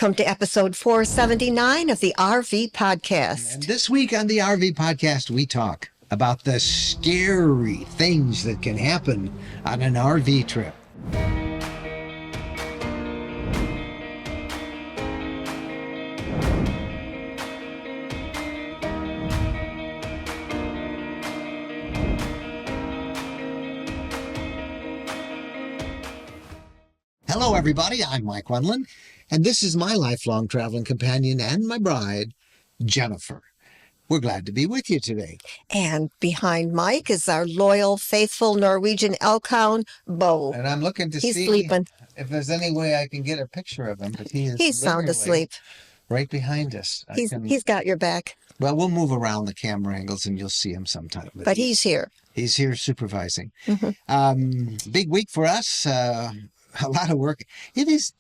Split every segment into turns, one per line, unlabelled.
Welcome to episode 479 of the RV Podcast.
And this week on the RV Podcast, we talk about the scary things that can happen on an RV trip. Hello, everybody. I'm Mike Wendland, and this is my lifelong traveling companion and my bride, Jennifer. We're glad to be with you today.
And behind Mike is our loyal, faithful Norwegian elk hound, Bo.
And I'm looking to
He's
see
sleeping.
if there's any way I can get a picture of him, but
He's sound asleep.
Right behind us.
He's got your back.
Well, we'll move around the camera angles and you'll see him sometime.
But he's here.
He's here supervising.
Mm-hmm.
Big week for us. A lot of work. It is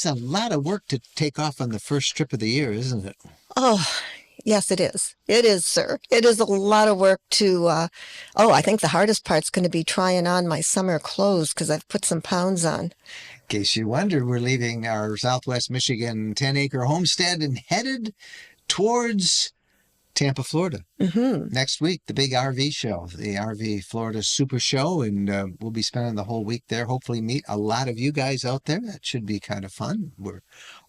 a lot of work to take off on the first trip of the year, isn't it?
Oh, yes, it is. It is, sir. It is a lot of work to, I think the hardest part's going to be trying on my summer clothes because I've put some pounds on.
In case you wonder, we're leaving our Southwest Michigan 10-acre homestead and headed towards Tampa, Florida.
Mm-hmm.
Next week, the big RV show, the RV Florida Super Show, and we'll be spending the whole week there. Hopefully meet a lot of you guys out there. That should be kind of fun. We're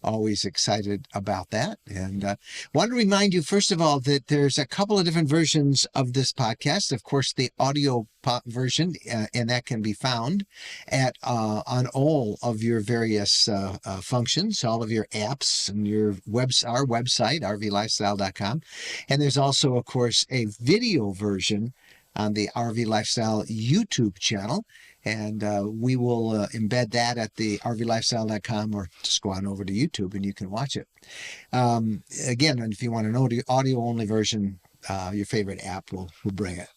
always excited about that. And want to remind you, first of all, that there's a couple of different versions of this podcast. Of course, the audio version, and that can be found at on all of your various functions, all of your apps and our website, rvlifestyle.com. And there's also, of course, a video version on the RV Lifestyle YouTube channel. And we will embed that at the rvlifestyle.com, or just go on over to YouTube and you can watch it. Again, if you want an audio-only version, your favorite app will bring it.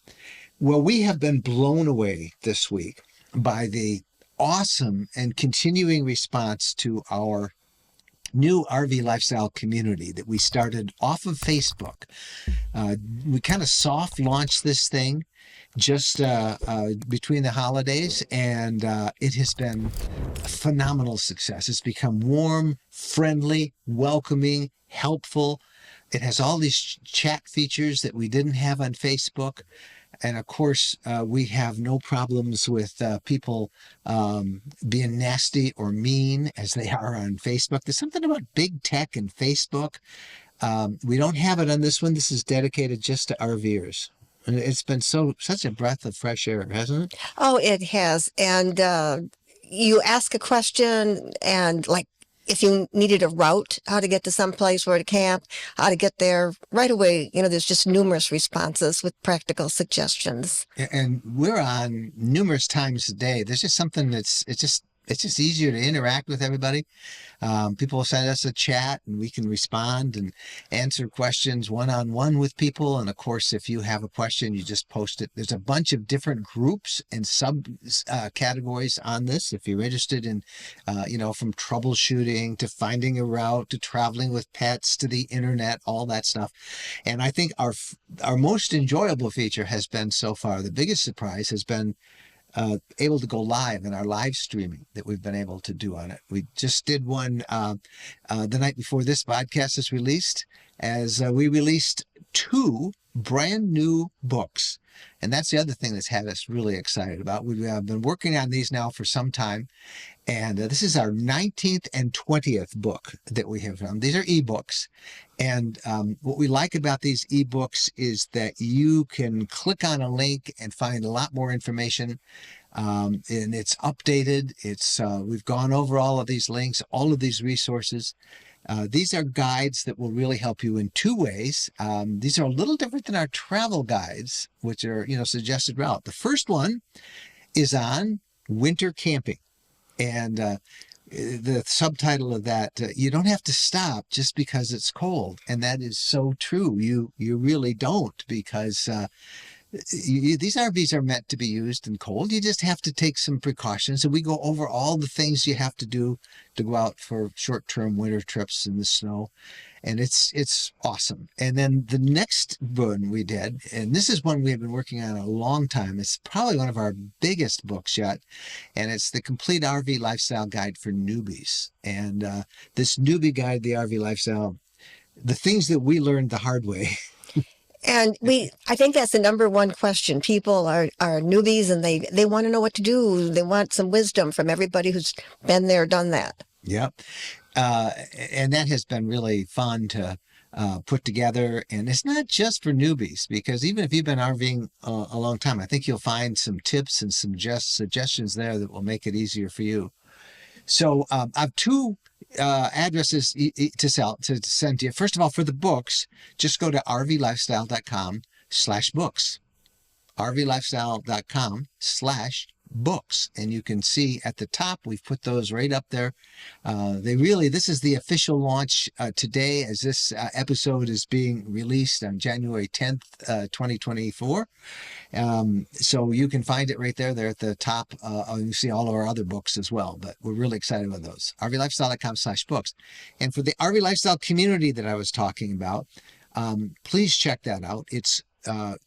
Well, we have been blown away this week by the awesome and continuing response to our new RV Lifestyle community that we started off of Facebook. We kind of soft launched this thing just between the holidays, and it has been a phenomenal success. It's become warm, friendly, welcoming, helpful. It has all these chat features that we didn't have on Facebook. And of course, we have no problems with people being nasty or mean as they are on Facebook. There's something about big tech and Facebook. We don't have it on this one. This is dedicated just to RVers. And it's been such a breath of fresh air, hasn't it?
Oh, it has. And you ask a question, and like, if you needed a route, how to get to some place where to camp, how to get there right away, there's just numerous responses with practical suggestions.
And we're on numerous times a day. There's just something it's just easier to interact with everybody. People will send us a chat and we can respond and answer questions one-on-one with people. And of course, if you have a question, you just post it. There's a bunch of different groups and sub categories on this. If you're interested in, from troubleshooting to finding a route to traveling with pets to the internet, all that stuff. And I think our most enjoyable feature has been so far, the biggest surprise has been able to go live in our live streaming that we've been able to do on it. We just did one the night before this podcast is released, as we released 2 brand new books. And that's the other thing that's had us really excited about. We've been working on these now for some time. And this is our 19th and 20th book that we have done. These are ebooks. And what we like about these ebooks is that you can click on a link and find a lot more information. And it's updated. We've gone over all of these links, all of these resources. These are guides that will really help you in 2 ways. These are a little different than our travel guides, which are, suggested route. The first one is on winter camping. And the subtitle of that, you don't have to stop just because it's cold. And that is so true. You really don't, because these RVs are meant to be used in cold. You just have to take some precautions. And we go over all the things you have to do to go out for short-term winter trips in the snow. And it's awesome. And then the next one we did, and this is one we have been working on a long time. It's probably one of our biggest books yet. And it's the Complete RV Lifestyle Guide for Newbies. And this newbie guide, the RV Lifestyle, the things that we learned the hard way.
And I think that's the number one question. People are newbies and they want to know what to do. They want some wisdom from everybody who's been there, done that.
Yep. Uh, and that has been really fun to put together. And it's not just for newbies, because even if you've been RVing a long time, I think you'll find some tips and some suggestions there that will make it easier for you. So I have two addresses to send to you. First of all, for the books, just go to rvlifestyle.com/books. rvlifestyle.com/books. And you can see at the top, we've put those right up there. This is the official launch today, as this episode is being released on January 10th, 2024. So you can find it right there. They're at the top. You see all of our other books as well, but we're really excited about those. rvlifestyle.com/books. And for the RV Lifestyle community that I was talking about, please check that out. It's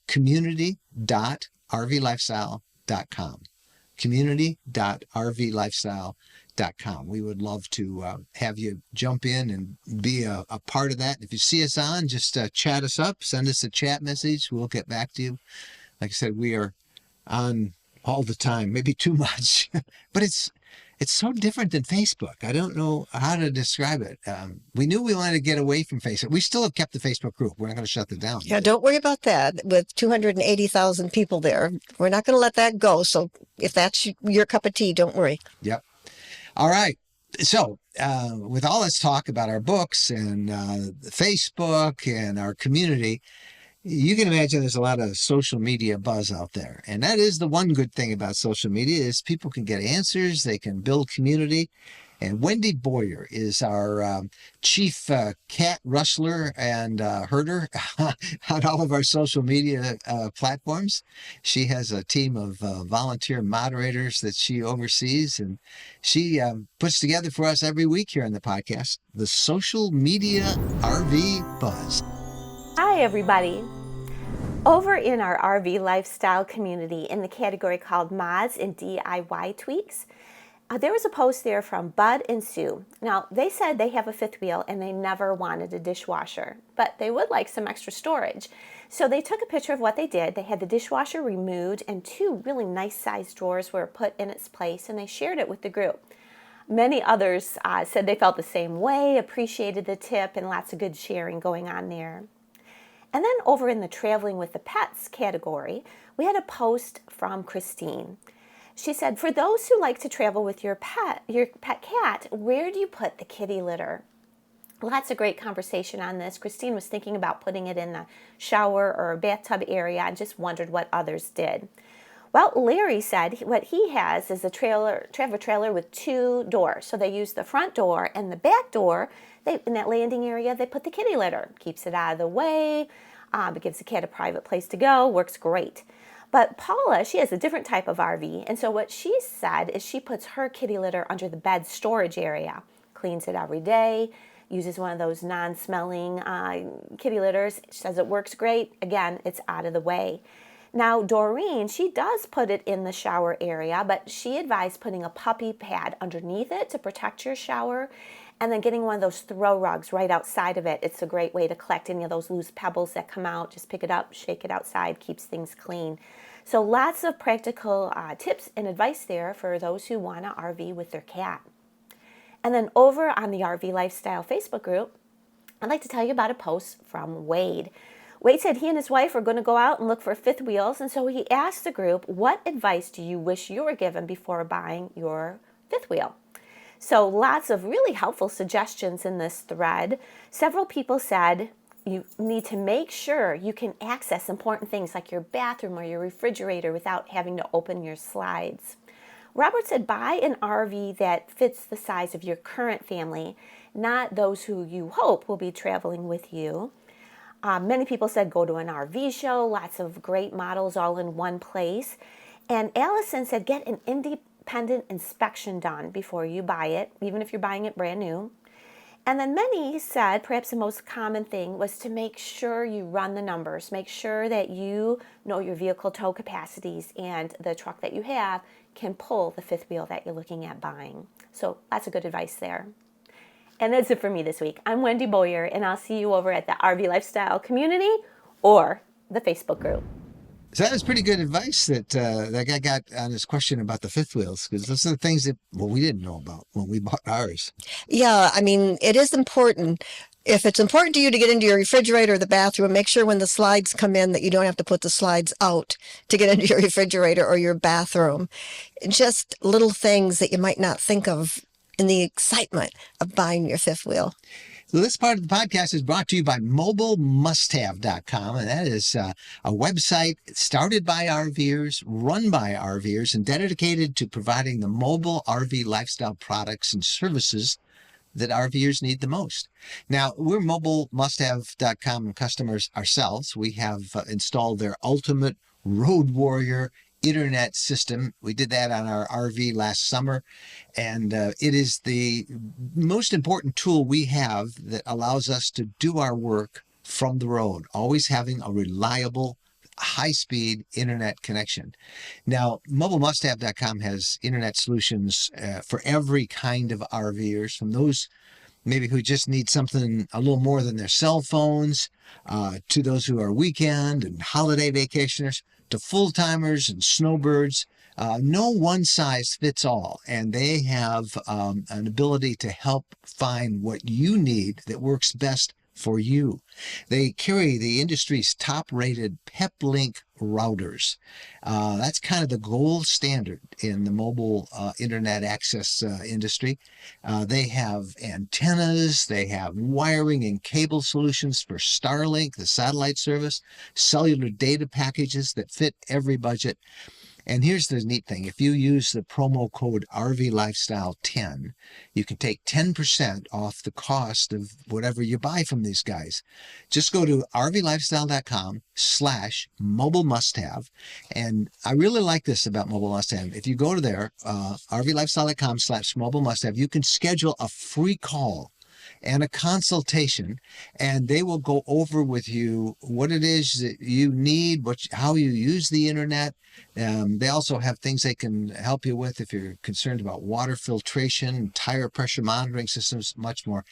community.rvlifestyle.com. community.rvlifestyle.com. We would love to have you jump in and be a part of that. If you see us on, just chat us up, send us a chat message. We'll get back to you. Like I said, we are on all the time, maybe too much, but it's so different than Facebook. I don't know how to describe it. We knew we wanted to get away from Facebook. We still have kept the Facebook group. We're not going to shut it down.
Yeah, don't worry about that. With 280,000 people there, we're not going to let that go. So if that's your cup of tea, don't worry.
Yep. All right. So with all this talk about our books and Facebook and our community, you can imagine there's a lot of social media buzz out there. And that is the one good thing about social media, is people can get answers, they can build community. And Wendy Boyer is our chief cat rustler and herder on all of our social media platforms. She has a team of volunteer moderators that she oversees, and she puts together for us every week here on the podcast, the Social Media RV Buzz.
Hi, everybody. Over in our RV lifestyle community, in the category called Mods and DIY Tweaks, there was a post there from Bud and Sue. Now, they said they have a fifth wheel and they never wanted a dishwasher, but they would like some extra storage. So they took a picture of what they did. They had the dishwasher removed and two really nice sized drawers were put in its place, and they shared it with the group. Many others said they felt the same way, appreciated the tip, and lots of good sharing going on there. And then over in the Traveling with the Pets category, we had a post from Christine. She said, for those who like to travel with your pet cat, where do you put the kitty litter? Lots of great conversation on this. Christine was thinking about putting it in the shower or bathtub area and just wondered what others did. Well, Larry said what he has is a travel trailer with two doors. So they use the front door and the back door. In that landing area, they put the kitty litter. Keeps it out of the way. It gives the cat a private place to go. Works great. But Paula, she has a different type of RV. And so what she said is she puts her kitty litter under the bed storage area. Cleans it every day. Uses one of those non-smelling kitty litters. She says it works great. Again, it's out of the way. Now, Doreen, she does put it in the shower area, but she advised putting a puppy pad underneath it to protect your shower, and then getting one of those throw rugs right outside of it. It's a great way to collect any of those loose pebbles that come out. Just pick it up, shake it outside, keeps things clean. So lots of practical tips and advice there for those who want to RV with their cat. And then over on the RV Lifestyle Facebook group, I'd like to tell you about a post from Wade. Wade said he and his wife are going to go out and look for fifth wheels, and so he asked the group, what advice do you wish you were given before buying your fifth wheel? So lots of really helpful suggestions in this thread. Several people said you need to make sure you can access important things like your bathroom or your refrigerator without having to open your slides. Robert said buy an RV that fits the size of your current family, not those who you hope will be traveling with you. Many people said go to an RV show, lots of great models all in one place. And Allison said get an independent inspection done before you buy it, even if you're buying it brand new. And then many said perhaps the most common thing was to make sure you run the numbers, make sure that you know your vehicle tow capacities and the truck that you have can pull the fifth wheel that you're looking at buying. So lots of good advice there. And that's it for me this week. I'm Wendy Boyer, and I'll see you over at the RV Lifestyle Community or the Facebook group.
So that was pretty good advice that that guy got on his question about the fifth wheels, because those are the things that we didn't know about when we bought ours.
Yeah, I mean, it is important. If it's important to you to get into your refrigerator or the bathroom, make sure when the slides come in that you don't have to put the slides out to get into your refrigerator or your bathroom. Just little things that you might not think of in the excitement of buying your fifth wheel.
So this part of the podcast is brought to you by mobilemusthave.com, and that is a website started by RVers, run by RVers, and dedicated to providing the mobile RV lifestyle products and services that RVers need the most. Now, we're mobilemusthave.com customers ourselves. We have installed their ultimate road warrior internet system. We did that on our RV last summer, and it is the most important tool we have that allows us to do our work from the road, always having a reliable, high-speed internet connection. Now, mobilemusthave.com has internet solutions for every kind of RVers, from those maybe who just need something a little more than their cell phones, to those who are weekend and holiday vacationers, to full-timers and snowbirds. No one size fits all, and they have an ability to help find what you need that works best for you. They carry the industry's top-rated PepLink routers. That's kind of the gold standard in the mobile internet access industry. They have antennas, they have wiring and cable solutions for Starlink, the satellite service, cellular data packages that fit every budget. And here's the neat thing. If you use the promo code RVLifestyle10, you can take 10% off the cost of whatever you buy from these guys. Just go to rvlifestyle.com/mobile-must-have. And I really like this about Mobile Must-Have. If you go to there, rvlifestyle.com/mobile-must-have, you can schedule a free call and a consultation, and they will go over with you what it is that you need, how you use the internet. They also have things they can help you with if you're concerned about water filtration, tire pressure monitoring systems, much more.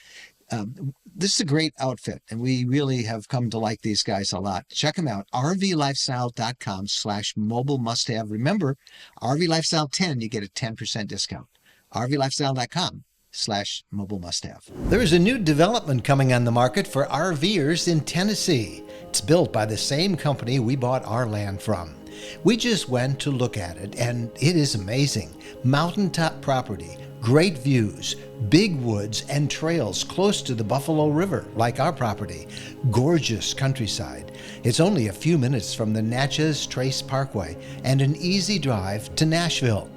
This is a great outfit, and we really have come to like these guys a lot. Check them out, rvlifestyle.com/mobile-must-have. Remember, RVLifestyle10, you get a 10% discount. rvlifestyle.com/mobile-must-have. There is a new development coming on the market for RVers in Tennessee. It's built by the same company we bought our land from. We just went to look at it, and it is amazing. Mountaintop property, great views, big woods and trails close to the Buffalo River, like our property. Gorgeous countryside. It's only a few minutes from the Natchez Trace Parkway and an easy drive to Nashville.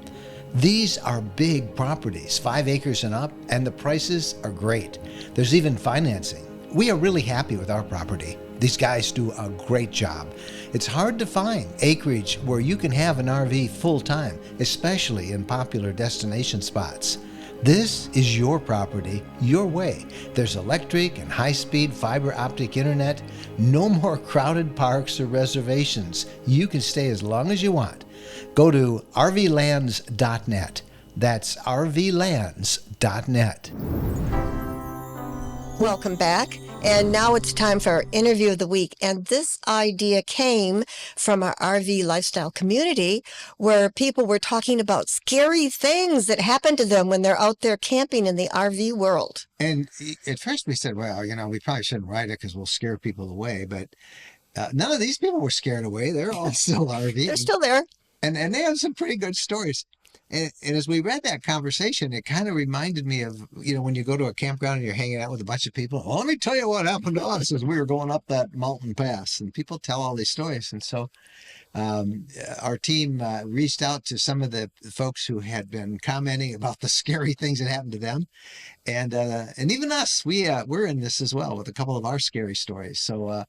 These are big properties, 5 acres and up, and the prices are great. There's even financing. We are really happy with our property. These guys do a great job. It's hard to find acreage where you can have an RV full-time, especially in popular destination spots. This is your property, your way. There's electric and high-speed fiber optic internet. No more crowded parks or reservations. You can stay as long as you want. Go to rvlands.net. That's rvlands.net.
Welcome back. And now it's time for our interview of the week. And this idea came from our RV lifestyle community, where people were talking about scary things that happen to them when they're out there camping in the RV world.
And at first we said, well, we probably shouldn't write it because we'll scare people away. But none of these people were scared away. They're all still RVing.
They're still there.
And they have some pretty good stories. And as we read that conversation, it kind of reminded me of, when you go to a campground and you're hanging out with a bunch of people. Well, let me tell you what happened to us as we were going up that mountain pass. And people tell all these stories. And so our team reached out to some of the folks who had been commenting about the scary things that happened to them, and even us, we're in this as well with a couple of our scary stories. So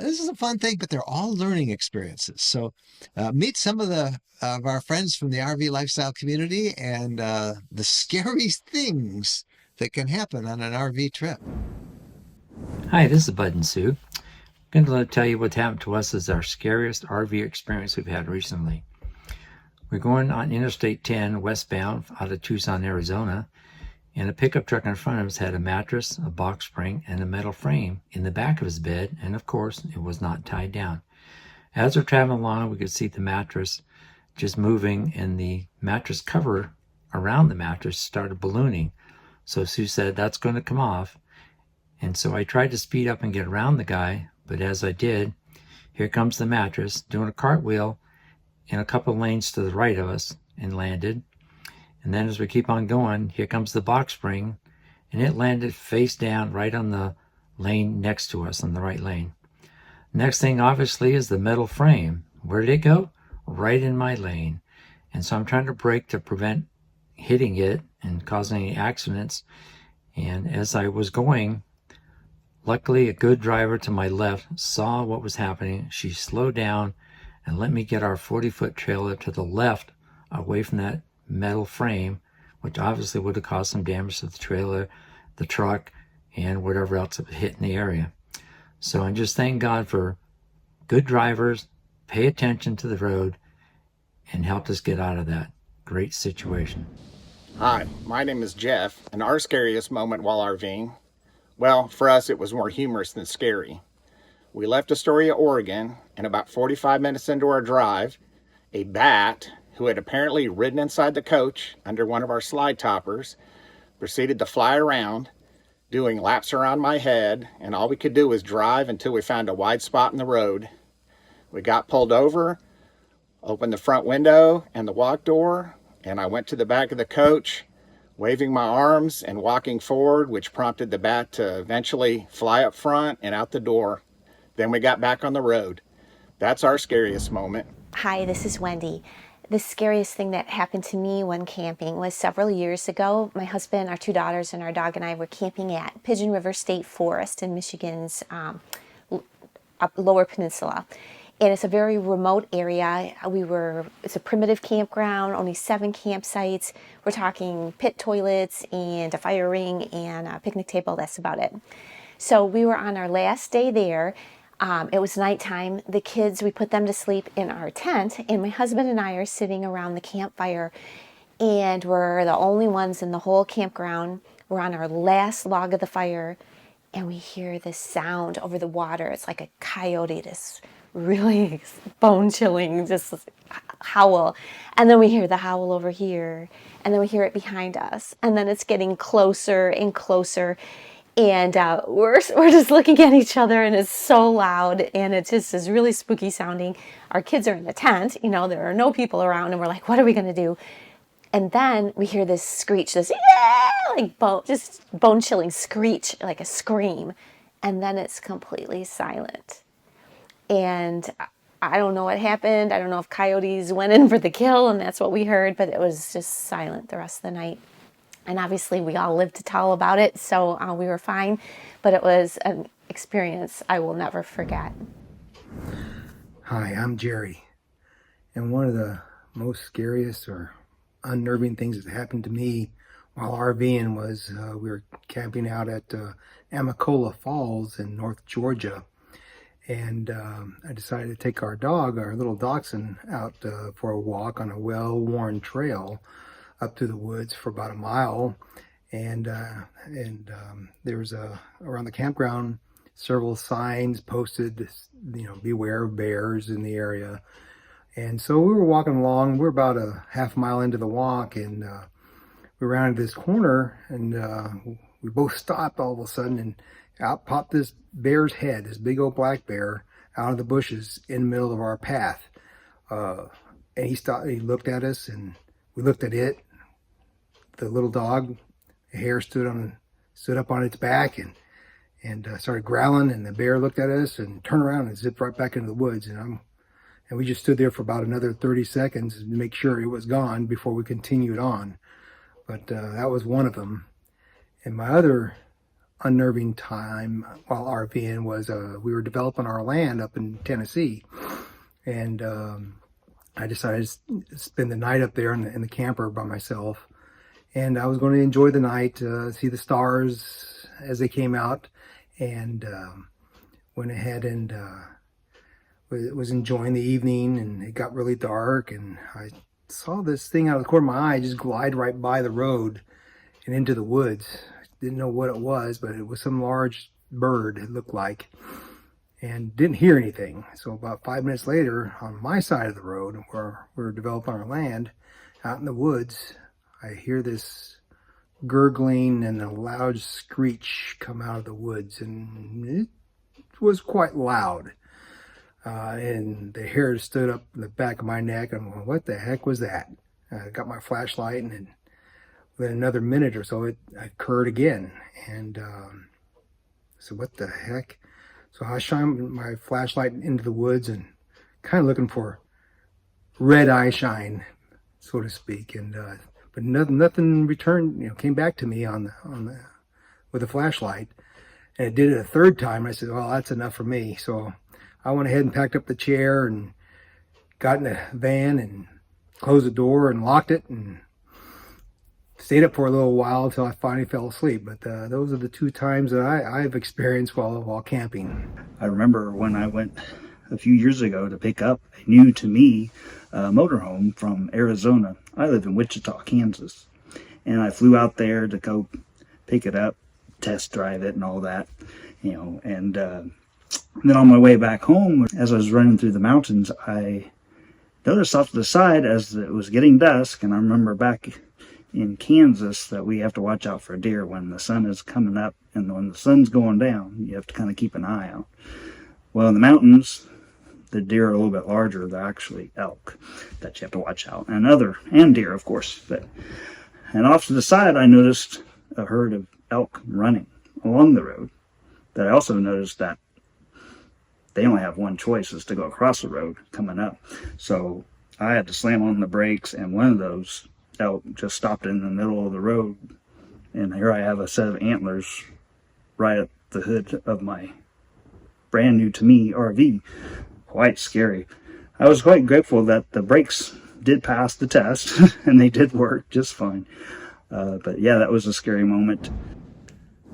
this is a fun thing, but they're all learning experiences. So meet some of our friends from the RV lifestyle community and the scary things that can happen on an RV trip.
Hi, this is Bud and Sue. I'm going to tell you what happened to us as our scariest RV experience we've had recently. We're going on Interstate 10 westbound out of Tucson, Arizona, and a pickup truck in front of us had a mattress, a box spring, and a metal frame in the back of his bed, and of course, it was not tied down. As we're traveling along, we could see the mattress just moving, and the mattress cover around the mattress started ballooning. So Sue said, "That's going to come off." And so I tried to speed up and get around the guy, but as I did, here comes the mattress doing a cartwheel in a couple of lanes to the right of us and landed. And then as we keep on going, here comes the box spring, and it landed face down right on the lane next to us, on the right lane. Next thing, obviously, is the metal frame. Where did it go? Right in my lane. And so I'm trying to brake to prevent hitting it and causing any accidents. And as I was going, luckily, a good driver to my left saw what was happening. She slowed down and let me get our 40-foot trailer to the left away from that metal frame, which obviously would have caused some damage to the trailer, the truck, and whatever else it hit in the area. So I just thank God for good drivers, pay attention to the road, and helped us get out of that great situation.
Hi, my name is Jeff, and our scariest moment while RVing, well, for us it was more humorous than scary. We left Astoria, Oregon, and about 45 minutes into our drive, a bat, who had apparently ridden inside the coach under one of our slide toppers, proceeded to fly around, doing laps around my head, and all we could do was drive until we found a wide spot in the road. We got pulled over, opened the front window and the walk door, and I went to the back of the coach, waving my arms and walking forward, which prompted the bat to eventually fly up front and out the door. Then we got back on the road. That's our scariest moment.
Hi, this is Wendy. The scariest thing that happened to me when camping was several years ago. My husband, our two daughters, and our dog and I were camping at Pigeon River State Forest in Michigan's Lower Peninsula. And it's a very remote area. It's a primitive campground, only 7 campsites. We're talking pit toilets and a fire ring and a picnic table. That's about it. So we were on our last day there. It was nighttime. The kids, we put them to sleep in our tent, and my husband and I are sitting around the campfire, and we're the only ones in the whole campground. We're on our last log of the fire, and we hear this sound over the water. It's like a coyote, this really bone-chilling, just howl. And then we hear the howl over here, and then we hear it behind us, and then it's getting closer and closer. And we're just looking at each other, and it's so loud, and it just is really spooky sounding. Our kids are in the tent, there are no people around, and we're like, what are we going to do? And then we hear this screech, this like bone-chilling screech, like a scream. And then it's completely silent. And I don't know what happened. I don't know if coyotes went in for the kill, and that's what we heard, but it was just silent the rest of the night. And obviously we all lived to tell about it, so we were fine. But it was an experience I will never forget.
Hi, I'm Jerry. And one of the most scariest or unnerving things that happened to me while RVing was we were camping out at Amacola Falls in North Georgia. And I decided to take our little dachshund, out for a walk on a well-worn trail up through the woods for about a mile, and there was around the campground several signs posted, beware of bears in the area. And so we were walking along. We're about a half mile into the walk, and we rounded this corner, and we both stopped all of a sudden, and out popped this bear's head, this big old black bear, out of the bushes in the middle of our path. And he stopped. He looked at us, and we looked at it. The little dog, the hair stood up on its back and started growling, and the bear looked at us and turned around and zipped right back into the woods. And And we just stood there for about another 30 seconds to make sure it was gone before we continued on. But that was one of them. And my other unnerving time while RVing was we were developing our land up in Tennessee. And I decided to spend the night up there in the camper by myself. And I was going to enjoy the night, see the stars as they came out, and went ahead and was enjoying the evening, and it got really dark, and I saw this thing out of the corner of my eye just glide right by the road and into the woods. Didn't know what it was, but it was some large bird, it looked like, and didn't hear anything. So about 5 minutes later, on my side of the road where we're developing our land, out in the woods, I hear this gurgling and a loud screech come out of the woods, and it was quite loud. And the hair stood up in the back of my neck. I'm going, what the heck was that? I got my flashlight, and then within another minute or so, it occurred again. And so what the heck? So I shine my flashlight into the woods and kind of looking for red eye shine, so to speak. And but nothing returned. Came back to me with the flashlight. And it did it a third time. I said, well, that's enough for me. So I went ahead and packed up the chair and got in the van and closed the door and locked it and stayed up for a little while until I finally fell asleep. But those are the two times that I've experienced while camping.
I remember when I went a few years ago to pick up a new to me motorhome from Arizona. I live in Wichita, Kansas. And I flew out there to go pick it up, test drive it and all that, and then on my way back home, as I was running through the mountains, I noticed off to the side as it was getting dusk, and I remember back in Kansas that we have to watch out for deer when the sun is coming up, and when the sun's going down, you have to kind of keep an eye out. Well, in the mountains, the deer are a little bit larger. They're actually elk that you have to watch out, and deer, of course. And off to the side, I noticed a herd of elk running along the road. That I also noticed that they only have one choice, is to go across the road coming up. So I had to slam on the brakes, and one of those elk just stopped in the middle of the road. And here I have a set of antlers right at the hood of my brand new to me RV. Quite scary. I was quite grateful that the brakes did pass the test and they did work just fine. But yeah, that was a scary moment.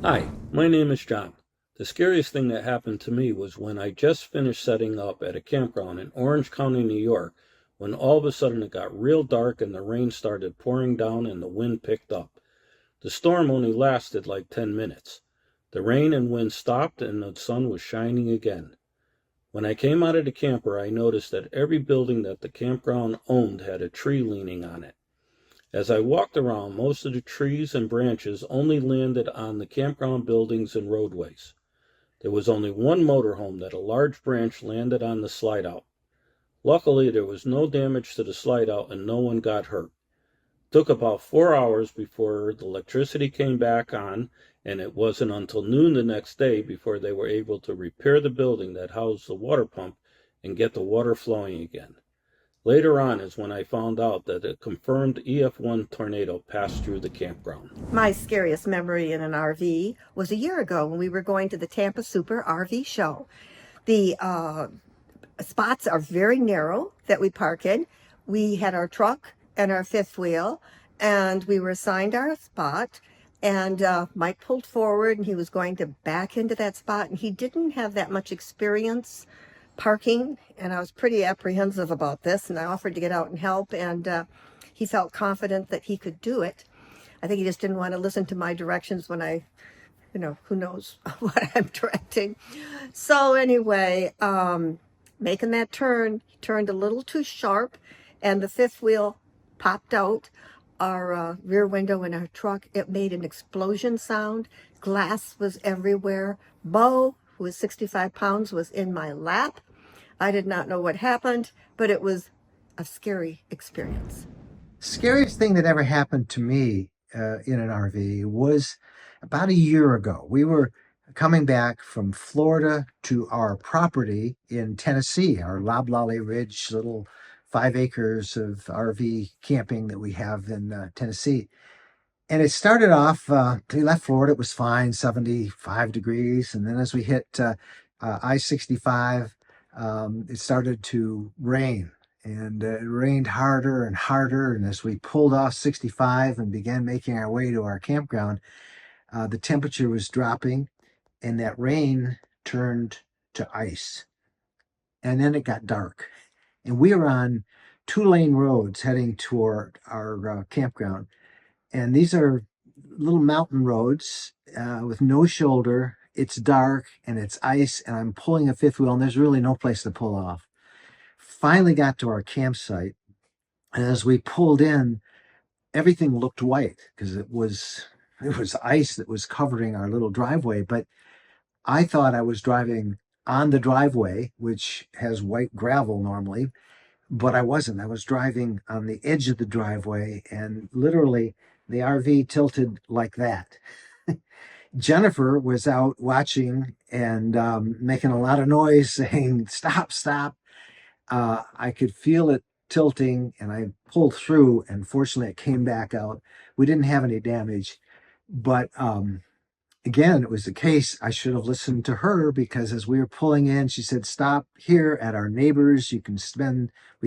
Hi, my name is John. The scariest thing that happened to me was when I just finished setting up at a campground in Orange County, New York, when all of a sudden it got real dark and the rain started pouring down and the wind picked up. The storm only lasted like 10 minutes. The rain and wind stopped and the sun was shining again. When I came out of the camper, I noticed that every building that the campground owned had a tree leaning on it. As I walked around, most of the trees and branches only landed on the campground buildings and roadways. There was only one motorhome that a large branch landed on the slide out. Luckily, there was no damage to the slide out and no one got hurt. It took about 4 hours before the electricity came back on, and it wasn't until noon the next day before they were able to repair the building that housed the water pump and get the water flowing again. Later on is when I found out that a confirmed EF1 tornado passed through the campground.
My scariest memory in an RV was a year ago when we were going to the Tampa Super RV show. The spots are very narrow that we park in. We had our truck and our fifth wheel, and we were assigned our spot. And Mike pulled forward, and he was going to back into that spot, and he didn't have that much experience parking, and I was pretty apprehensive about this, and I offered to get out and help, and he felt confident that he could do it. I think he just didn't want to listen to my directions when I, who knows what I'm directing. So anyway, making that turn, he turned a little too sharp, and the fifth wheel popped out our rear window in our truck. It made an explosion sound. Glass was everywhere. Bo, who was 65 pounds, was in my lap. I did not know what happened, but it was a scary experience.
Scariest thing that ever happened to me in an RV was about a year ago. We were coming back from Florida to our property in Tennessee, our Loblolly Ridge, little 5 acres of RV camping that we have in Tennessee. And it started off, we left Florida, it was fine, 75 degrees. And then as we hit I-65, it started to rain. And it rained harder and harder. And as we pulled off 65 and began making our way to our campground, the temperature was dropping and that rain turned to ice. And then it got dark. And we were on 2-lane roads heading toward our campground. And these are little mountain roads with no shoulder. It's dark and it's ice, and I'm pulling a fifth wheel, and there's really no place to pull off. Finally got to our campsite, and as we pulled in, everything looked white because it was ice that was covering our little driveway. But I thought I was driving on the driveway, which has white gravel normally, but I wasn't. I was driving on the edge of the driveway, and literally the RV tilted like that. Jennifer was out watching and making a lot of noise saying, stop, stop. I could feel it tilting and I pulled through, and fortunately it came back out. We didn't have any damage, but again, it was the case. I should have listened to her, because as we were pulling in, she said, stop here at our neighbors. We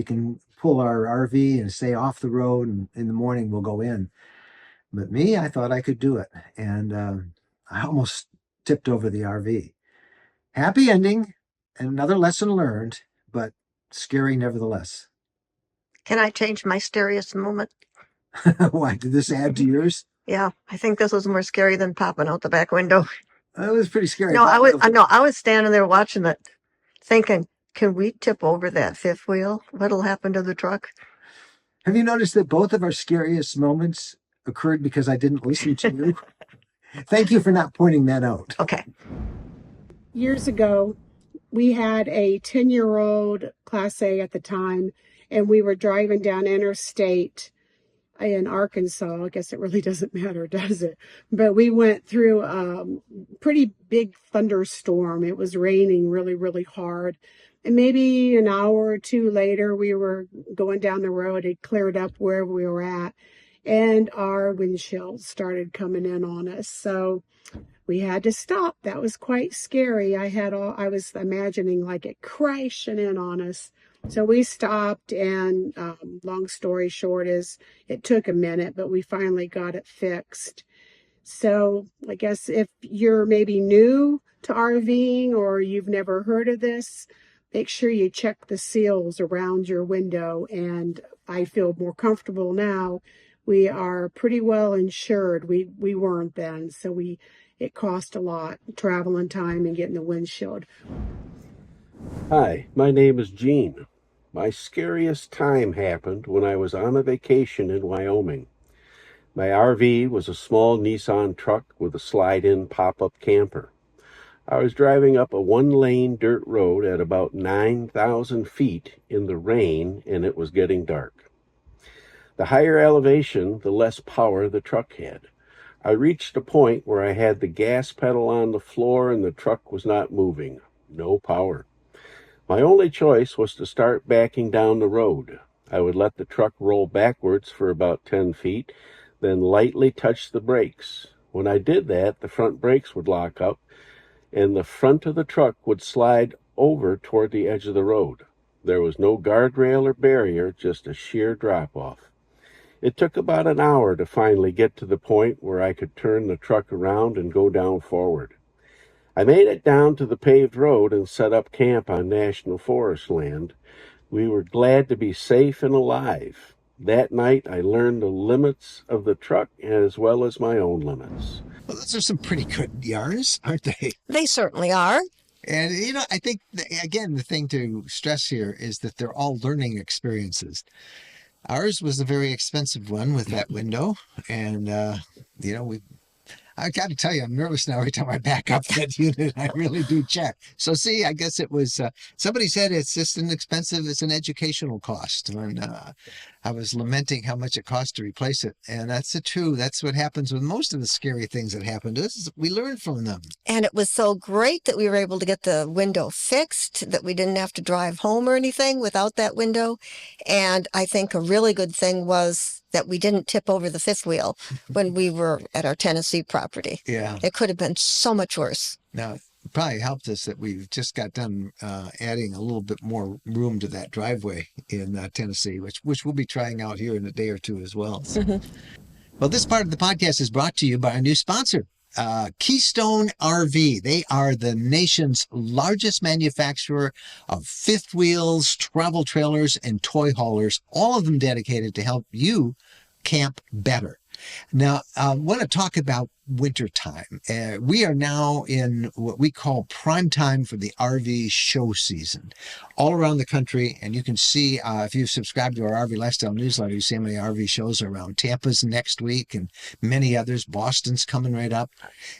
can pull our RV and stay off the road, and in the morning we'll go in. But me, I thought I could do it. And I almost tipped over the RV. Happy ending and another lesson learned, but scary nevertheless.
Can I change my scariest moment?
Why, did this add to yours?
Yeah, I think this was more scary than popping out the back window.
It was pretty scary.
No, I was standing there watching it, thinking, can we tip over that fifth wheel? What'll happen to the truck?
Have you noticed that both of our scariest moments occurred because I didn't listen to you? Thank you for not pointing that out.
Okay.
Years ago, we had a 10-year-old Class A at the time, and we were driving down interstate in Arkansas. I guess it really doesn't matter, does it? But we went through a pretty big thunderstorm. It was raining really, really hard. And maybe an hour or two later, we were going down the road. It cleared up where we were at, and our windshield started coming in on us. So we had to stop. That was quite scary. I was imagining like it crashing in on us. So we stopped, and long story short is it took a minute, but we finally got it fixed. So I guess if you're maybe new to RVing or you've never heard of this, make sure you check the seals around your window. And I feel more comfortable now. We are pretty well insured. We weren't then, so it cost a lot, traveling time and getting the windshield.
Hi, my name is Gene. My scariest time happened when I was on a vacation in Wyoming. My RV was a small Nissan truck with a slide-in pop-up camper. I was driving up a 1-lane dirt road at about 9,000 feet in the rain, and it was getting dark. The higher elevation, the less power the truck had. I reached a point where I had the gas pedal on the floor and the truck was not moving. No power. My only choice was to start backing down the road. I would let the truck roll backwards for about 10 feet, then lightly touch the brakes. When I did that, the front brakes would lock up, and the front of the truck would slide over toward the edge of the road. There was no guardrail or barrier, just a sheer drop-off. It took about an hour to finally get to the point where I could turn the truck around and go down forward. I made it down to the paved road and set up camp on National Forest land. We were glad to be safe and alive. That night, I learned the limits of the truck as well as my own limits.
Well, those are some pretty good yarns, aren't they?
They certainly are.
And, I think, again, the thing to stress here is that they're all learning experiences. Ours was a very expensive one with that window. And, I got to tell you, I'm nervous now every time I back up that unit. I really do check. So see, I guess it was, somebody said it's just it's an educational cost. And I was lamenting how much it cost to replace it. And that's true. That's what happens with most of the scary things that happen to us, is we learn from them.
And it was so great that we were able to get the window fixed, that we didn't have to drive home or anything without that window. And I think a really good thing was that we didn't tip over the fifth wheel when we were at our Tennessee property.
Yeah.
It could have been so much worse.
Now, it probably helped us that we've just got done adding a little bit more room to that driveway in Tennessee, which we'll be trying out here in a day or two as well. So. Well, this part of the podcast is brought to you by our new sponsor, Keystone RV. They are the nation's largest manufacturer of fifth wheels, travel trailers, and toy haulers, all of them dedicated to help you camp better. Now, I want to talk about wintertime. We are now in what we call prime time for the RV show season all around the country. And you can see, if you subscribe to our RV Lifestyle newsletter, you see how many RV shows are around. Tampa's next week and many others. Boston's coming right up.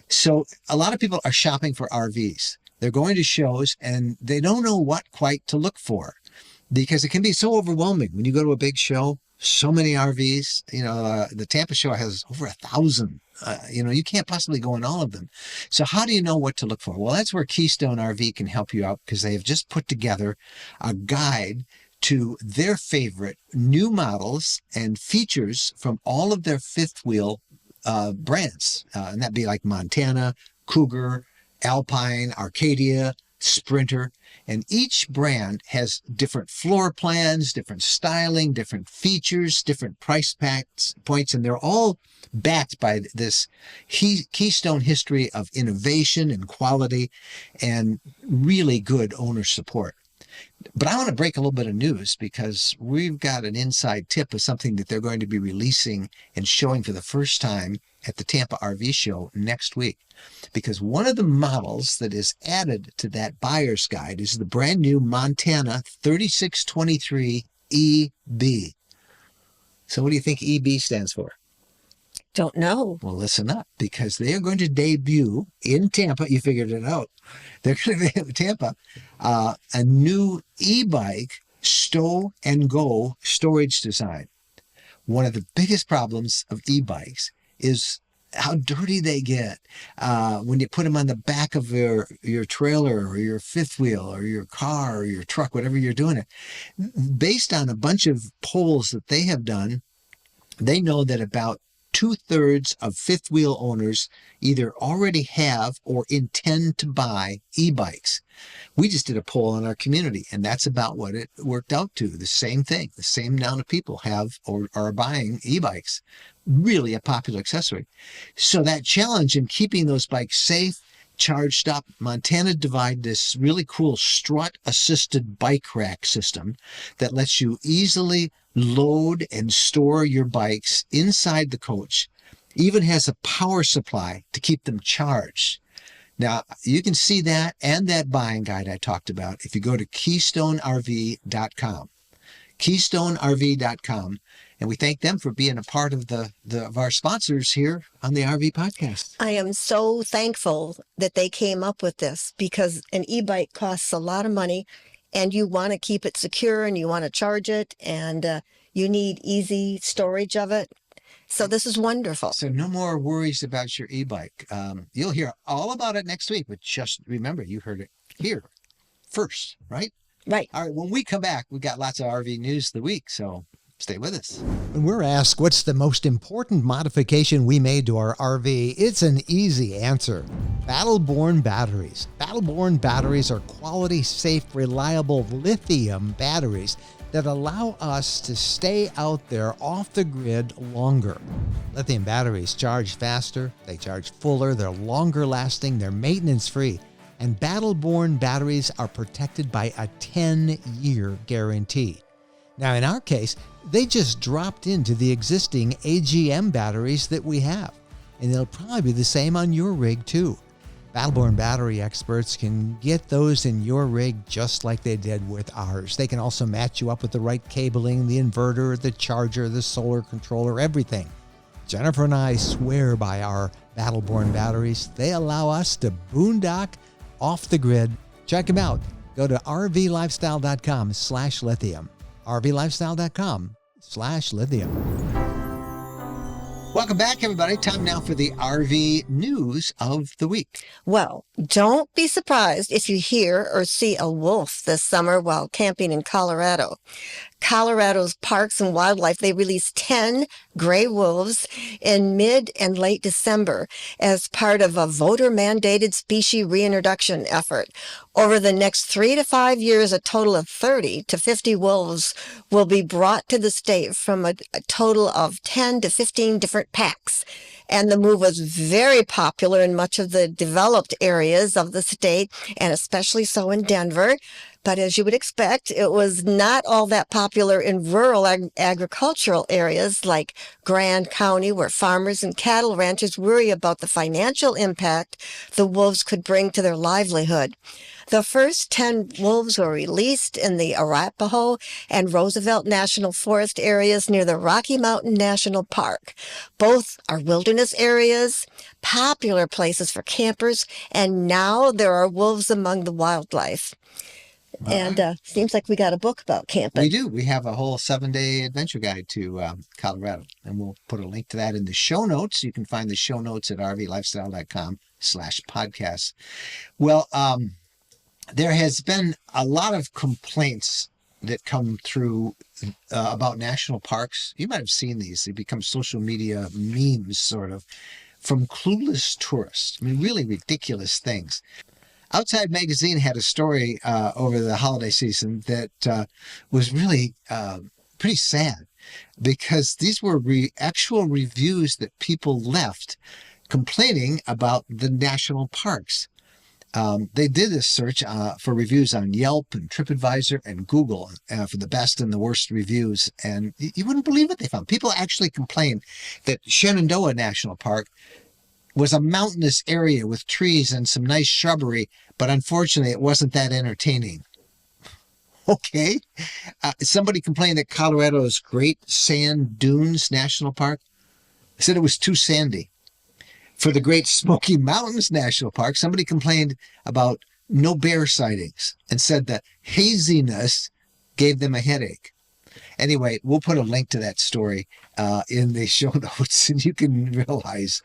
So a lot of people are shopping for RVs. They're going to shows and they don't know what quite to look for, because it can be so overwhelming when you go to a big show. So many RVs, the Tampa show has over 1,000. You can't possibly go in all of them. So how do you know what to look for? Well, that's where Keystone RV can help you out, because they have just put together a guide to their favorite new models and features from all of their fifth wheel brands. And that'd be like Montana, Cougar, Alpine, Arcadia, Sprinter, and each brand has different floor plans, different styling, different features, different price points, and they're all backed by this Keystone history of innovation and quality and really good owner support. But I want to break a little bit of news, because we've got an inside tip of something that they're going to be releasing and showing for the first time at the Tampa RV show next week. Because one of the models that is added to that buyer's guide is the brand new Montana 3623 EB. So what do you think EB stands for?
Don't know.
Well, listen up, because they are going to debut in Tampa. You figured it out. They're going to be in Tampa, a new e-bike stow and go storage design. One of the biggest problems of e-bikes is how dirty they get when you put them on the back of your trailer or your fifth wheel or your car or your truck, whatever you're doing it. Based on a bunch of polls that they have done, they know that about 2/3 of fifth wheel owners either already have or intend to buy e-bikes. We just did a poll in our community, and that's about what it worked out to. The same thing. The same amount of people have or are buying e-bikes. Really a popular accessory. So that challenge in keeping those bikes safe, charged up, Montana devised this really cool strut-assisted bike rack system that lets you easily load and store your bikes inside the coach. Even has a power supply to keep them charged. Now, you can see that and that buying guide I talked about if you go to KeystoneRV.com. KeystoneRV.com. And we thank them for being a part of of our sponsors here on the RV podcast.
I am so thankful that they came up with this, because an e-bike costs a lot of money and you want to keep it secure and you want to charge it, and you need easy storage of it. So this is wonderful.
So no more worries about your e-bike. You'll hear all about it next week, but just remember, you heard it here first, right?
Right.
All right. When we come back, we've got lots of RV news of the week. So stay with us.
When we're asked what's the most important modification we made to our RV, it's an easy answer. Battle-Born batteries. Battle-Born batteries are quality, safe, reliable lithium batteries that allow us to stay out there off the grid longer. Lithium batteries charge faster, they charge fuller, they're longer lasting, they're maintenance free. And Battle-Born batteries are protected by a 10-year guarantee. Now, in our case, they just dropped into the existing AGM batteries that we have, and they'll probably be the same on your rig too. Battle-Born battery experts can get those in your rig just like they did with ours. They can also match you up with the right cabling, the inverter, the charger, the solar controller, everything. Jennifer and I swear by our Battle-Born batteries. They allow us to boondock off the grid. Check them out. Go to rvlifestyle.com/lithium. rvlifestyle.com/lithium.
Welcome back, everybody. Time now for the RV news of the week.
Well, don't be surprised if you hear or see a wolf this summer while camping in Colorado. Colorado's Parks and Wildlife, they released 10 gray wolves in mid and late December as part of a voter-mandated species reintroduction effort. Over the next 3 to 5 years, a total of 30 to 50 wolves will be brought to the state from a total of 10 to 15 different packs. And the move was very popular in much of the developed areas of the state, and especially so in Denver. But as you would expect, it was not all that popular in rural agricultural areas like Grand County, where farmers and cattle ranchers worry about the financial impact the wolves could bring to their livelihood. The first 10 wolves were released in the Arapahoe and Roosevelt National Forest areas near the Rocky Mountain National Park. Both are wilderness areas, popular places for campers, and now there are wolves among the wildlife. And seems like we got a book about camping.
We do. We have a whole 7-day adventure guide to Colorado, and we'll put a link to that in the show notes. You can find the show notes at rvlifestyle.com/podcast. Well, there has been a lot of complaints that come through about national parks. You might have seen these. They become social media memes, sort of, from clueless tourists. I mean, really ridiculous things. Outside Magazine had a story over the holiday season that was really pretty sad, because these were actual reviews that people left complaining about the national parks. They did this search for reviews on Yelp and TripAdvisor and Google for the best and the worst reviews, and you wouldn't believe what they found. People actually complained that Shenandoah National Park was a mountainous area with trees and some nice shrubbery, but unfortunately it wasn't that entertaining. Okay. Somebody complained that Colorado's Great Sand Dunes National Park said it was too sandy. For the Great Smoky Mountains National Park, somebody complained about no bear sightings and said the haziness gave them a headache. Anyway, we'll put a link to that story in the show notes, and you can realize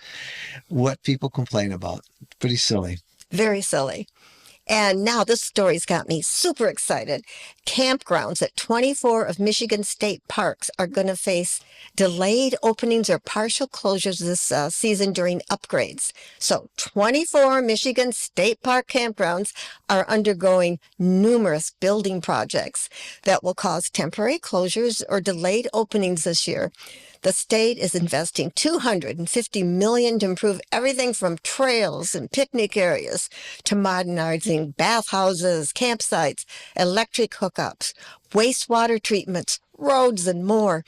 what people complain about. Pretty silly.
Very silly. And now this story's got me super excited. Campgrounds at 24 of Michigan state parks are going to face delayed openings or partial closures this season during upgrades. So 24 Michigan state park campgrounds are undergoing numerous building projects that will cause temporary closures or delayed openings this year. The state is investing $250 million to improve everything from trails and picnic areas to modernizing bathhouses, campsites, electric hookups, wastewater treatments, roads, and more.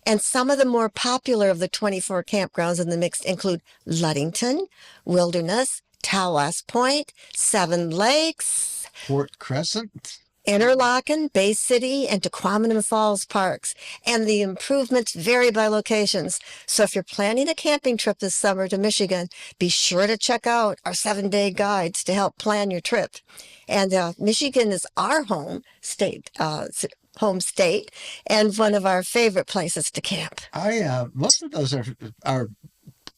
And some of the more popular of the 24 campgrounds in the mix include Ludington, Wilderness, Tawas Point, Seven Lakes,
Fort Crescent,
Interlochen, Bay City, and Tequamatum Falls parks. And the improvements vary by locations. So if you're planning a camping trip this summer to Michigan, be sure to check out our 7-day guides to help plan your trip. And Michigan is our home state, and one of our favorite places to camp.
Most of those are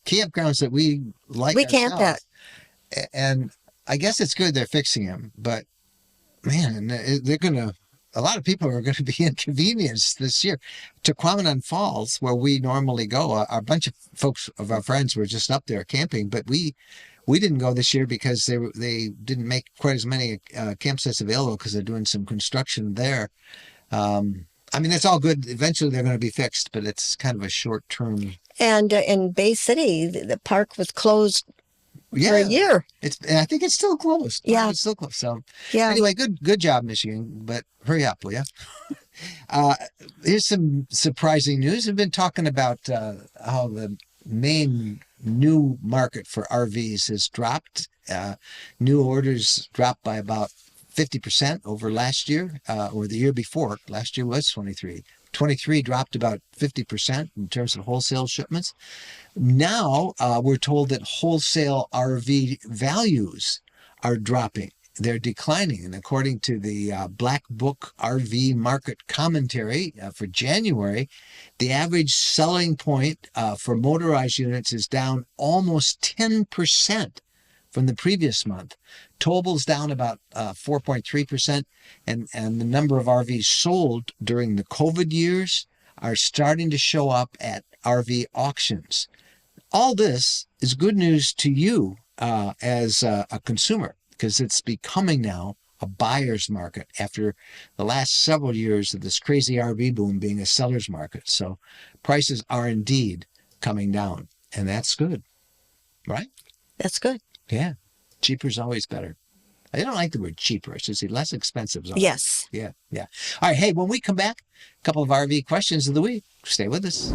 campgrounds that we like.
We camp at.
And I guess it's good they're fixing them, but man, a lot of people are going to be inconvenienced this year. Tequamatum Falls, where we normally go, a bunch of folks of our friends were just up there camping, but we didn't go this year because they didn't make quite as many campsites available because they're doing some construction there. I mean, that's all good. Eventually they're going to be fixed, but it's kind of a short term.
And in Bay City, the park was closed for a year.
I think it's still closed.
Yeah.
It's still closed. So
yeah.
Anyway, good job, Michigan, but hurry up, will you? Here's some surprising news. We've been talking about how the main new market for RVs has dropped. New orders dropped by about 50% over last year, or the year before. Last year was 23. 23 dropped about 50% in terms of wholesale shipments. Now we're told that wholesale RV values are dropping. they're declining. And according to the Black Book RV Market Commentary for January, the average selling point for motorized units is down almost 10% from the previous month. Towables down about 4.3%, and the number of RVs sold during the COVID years are starting to show up at RV auctions. All this is good news to you as a consumer, because it's becoming now a buyer's market after the last several years of this crazy RV boom being a seller's market. So prices are indeed coming down, and that's good, right?
That's good.
Yeah. Cheaper is always better. I don't like the word cheaper. I should say less expensive is always.
Yes.
Yeah. All right. Hey, when we come back, a couple of RV questions of the week. Stay with us.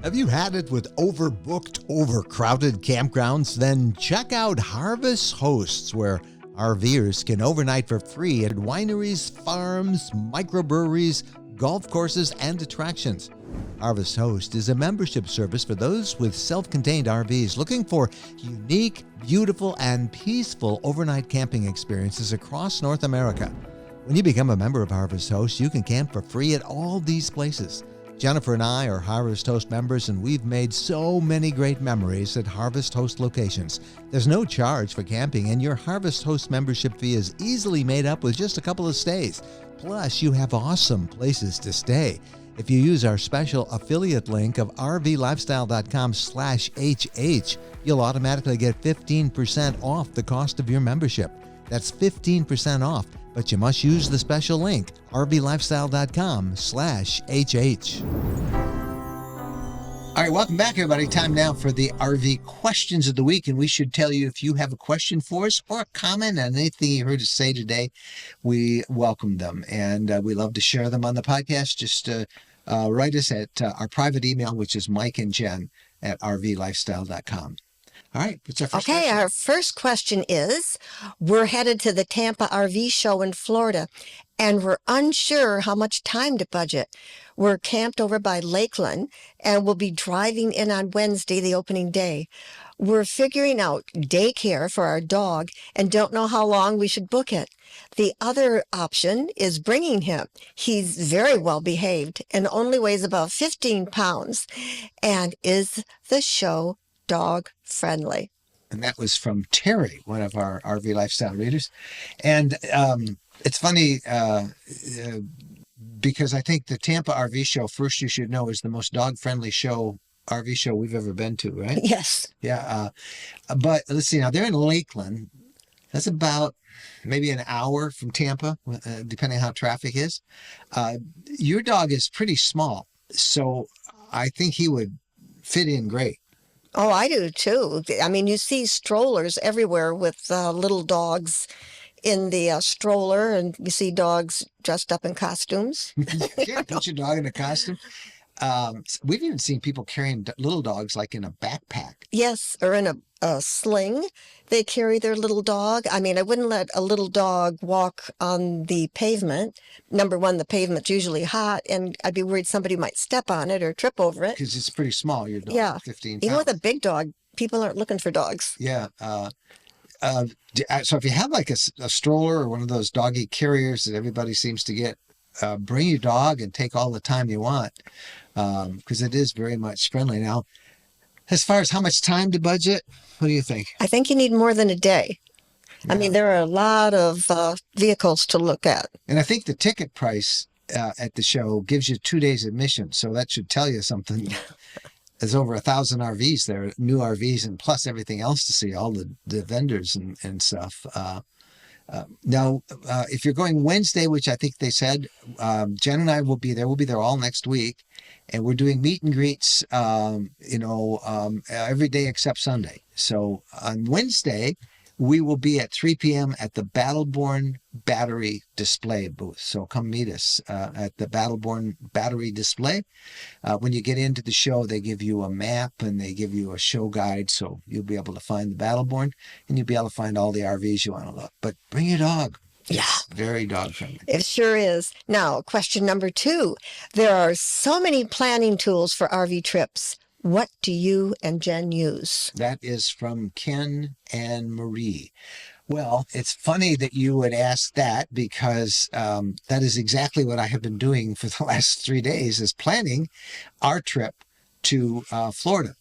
Have you had it with overbooked, overcrowded campgrounds? Then check out Harvest Hosts, where RVers can overnight for free at wineries, farms, microbreweries, golf courses, and attractions. Harvest Host is a membership service for those with self-contained RVs looking for unique, beautiful, and peaceful overnight camping experiences across North America. When you become a member of Harvest Host, you can camp for free at all these places. Jennifer and I are Harvest Host members, and we've made so many great memories at Harvest Host locations. There's no charge for camping, and your Harvest Host membership fee is easily made up with just a couple of stays. Plus, you have awesome places to stay. If you use our special affiliate link of rvlifestyle.com/HH, you'll automatically get 15% off the cost of your membership. That's 15% off, but you must use the special link, rvlifestyle.com/HH.
All right, welcome back, everybody. Time now for the RV questions of the week. And we should tell you, if you have a question for us or a comment on anything you heard us say today, we welcome them. And we love to share them on the podcast. Just write us at our private email, which is mikeandjen@rvlifestyle.com. All right, what's our first question?
Our first question is, we're headed to the Tampa RV show in Florida, and we're unsure how much time to budget. We're camped over by Lakeland, and we'll be driving in on Wednesday, the opening day. We're figuring out daycare for our dog and don't know how long we should book it. The other option is bringing him. He's very well behaved and only weighs about 15 pounds. And is the show dog friendly?
And that was from Terry, one of our RV lifestyle readers. And it's funny because I think the Tampa RV show, first you should know, is the most dog-friendly RV show we've ever been to, right?
Yes.
Yeah. But let's see, now they're in Lakeland. That's about maybe an hour from Tampa, depending on how traffic is. Your dog is pretty small, so I think he would fit in great.
Oh, I do too. I mean, you see strollers everywhere with little dogs in the stroller, and you see dogs dressed up in costumes.
Yeah, put your dog in a costume. We've even seen people carrying little dogs like in a backpack.
Yes, or in a sling. They carry their little dog. I mean, I wouldn't let a little dog walk on the pavement. Number one, the pavement's usually hot, and I'd be worried somebody might step on it or trip over it.
Because it's pretty small, your dog,
Yeah.
15 pounds.
Even with a big dog, people aren't looking for dogs.
Yeah. So if you have like a stroller or one of those doggy carriers that everybody seems to get, bring your dog and take all the time you want, because it is very much friendly. Now, as far as how much time to budget, what do you think?
I think you need more than a day.
Yeah.
I mean, there are a lot of vehicles to look at.
And I think the ticket price at the show gives you 2 days admission. So that should tell you something. There's over 1,000 RVs there, new RVs, and plus everything else to see, all the vendors and stuff. Now, if you're going Wednesday, which I think they said, Jen and I will be there. We'll be there all next week. And we're doing meet and greets, every day except Sunday. So on Wednesday, we will be at 3 p.m. at the Battleborn Battery Display booth. So come meet us at the Battleborn Battery Display. When you get into the show, they give you a map and they give you a show guide. So you'll be able to find the Battleborn and you'll be able to find all the RVs you want to look. But bring your dog.
Yeah.
It's very dog friendly.
It sure is. Now, question number 2. There are so many planning tools for RV trips. What do you and Jen use?
That is from Ken and Marie. Well, it's funny that you would ask that because that is exactly what I have been doing for the last 3 days is planning our trip to Florida.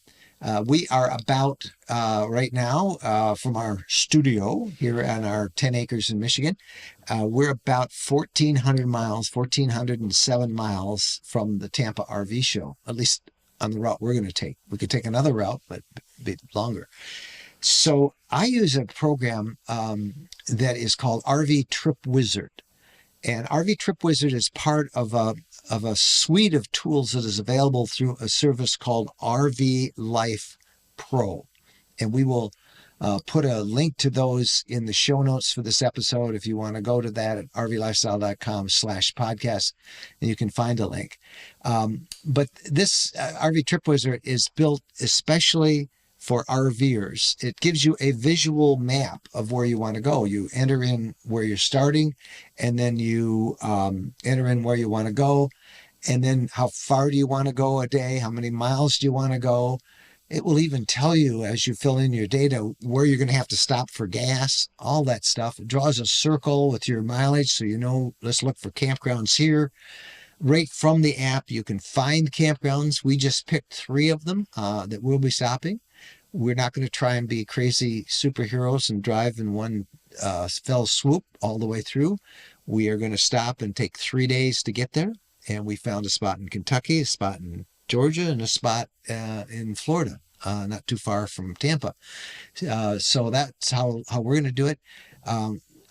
We are about right now from our studio here on our 10 acres in Michigan. We're about 1,400 miles, 1,407 miles from the Tampa RV show, at least on the route we're going to take. We could take another route, but a bit longer. So I use a program that is called RV Trip Wizard. And RV Trip Wizard is part of a suite of tools that is available through a service called RV Life Pro. And we will put a link to those in the show notes for this episode if you want to go to that at rvlifestyle.com/podcast, and you can find a link. But this RV Trip Wizard is built especially for RVers. It gives you a visual map of where you want to go. You enter in where you're starting, and then you enter in where you want to go, and then how far do you want to go a day? How many miles do you want to go? It will even tell you as you fill in your data where you're going to have to stop for gas, all that stuff. It draws a circle with your mileage so you know, let's look for campgrounds here. Right from the app, you can find campgrounds. We just picked 3 of them that we'll be stopping. We're not going to try and be crazy superheroes and drive in one fell swoop all the way through. We are going to stop and take 3 days to get there. And we found a spot in Kentucky, a spot in Georgia, and a spot in Florida, not too far from Tampa. So that's how we're going to do it.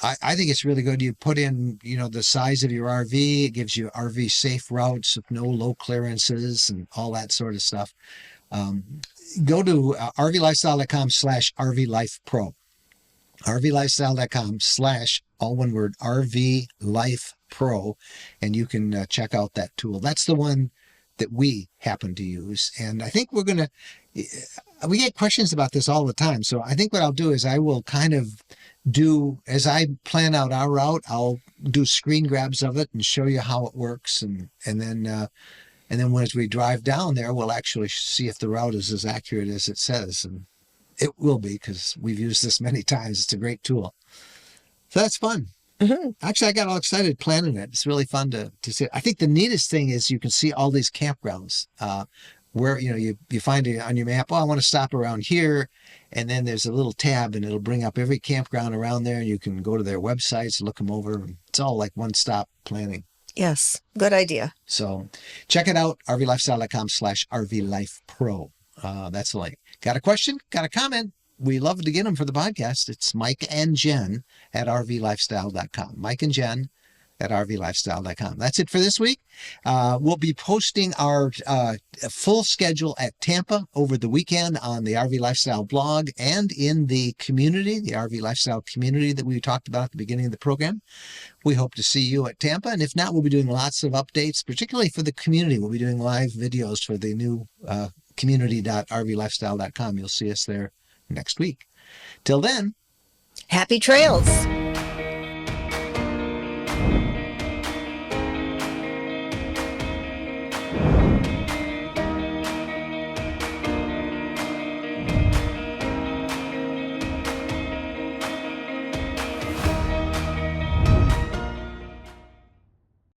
I think it's really good. You put in, the size of your RV. It gives you RV safe routes with no low clearances and all that sort of stuff. Go to rvlifestyle.com/rvlifepro. rvlifestyle.com/ all one word rvlifepro, and you can check out that tool. That's the one that we happen to use, and I think we get questions about this all the time. So I think what I'll do is I will kind of do, as I plan out our route, I'll do screen grabs of it and show you how it works, and then as we drive down there, we'll actually see if the route is as accurate as it says. And it will be, because we've used this many times. It's a great tool. So that's fun. Mm-hmm. Actually, I got all excited planning it. It's really fun to see. I think the neatest thing is you can see all these campgrounds where, you find it on your map. Oh, I want to stop around here. And then there's a little tab and it'll bring up every campground around there. And you can go to their websites, look them over. It's all like one-stop planning.
Yes, good idea.
So check it out, rvlifestyle.com/rvlifepro. That's the link. Got a question? Got a comment? We love to get them for the podcast. It's Mike and Jen at rvlifestyle.com. Mike and Jen at rvlifestyle.com. That's it for this week. We'll be posting our full schedule at Tampa over the weekend on the RV Lifestyle blog and in the community, the RV Lifestyle community that we talked about at the beginning of the program. We hope to see you at Tampa. And if not, we'll be doing lots of updates, particularly for the community. We'll be doing live videos for the new community.rvlifestyle.com. You'll see us there next week. Till then,
happy trails.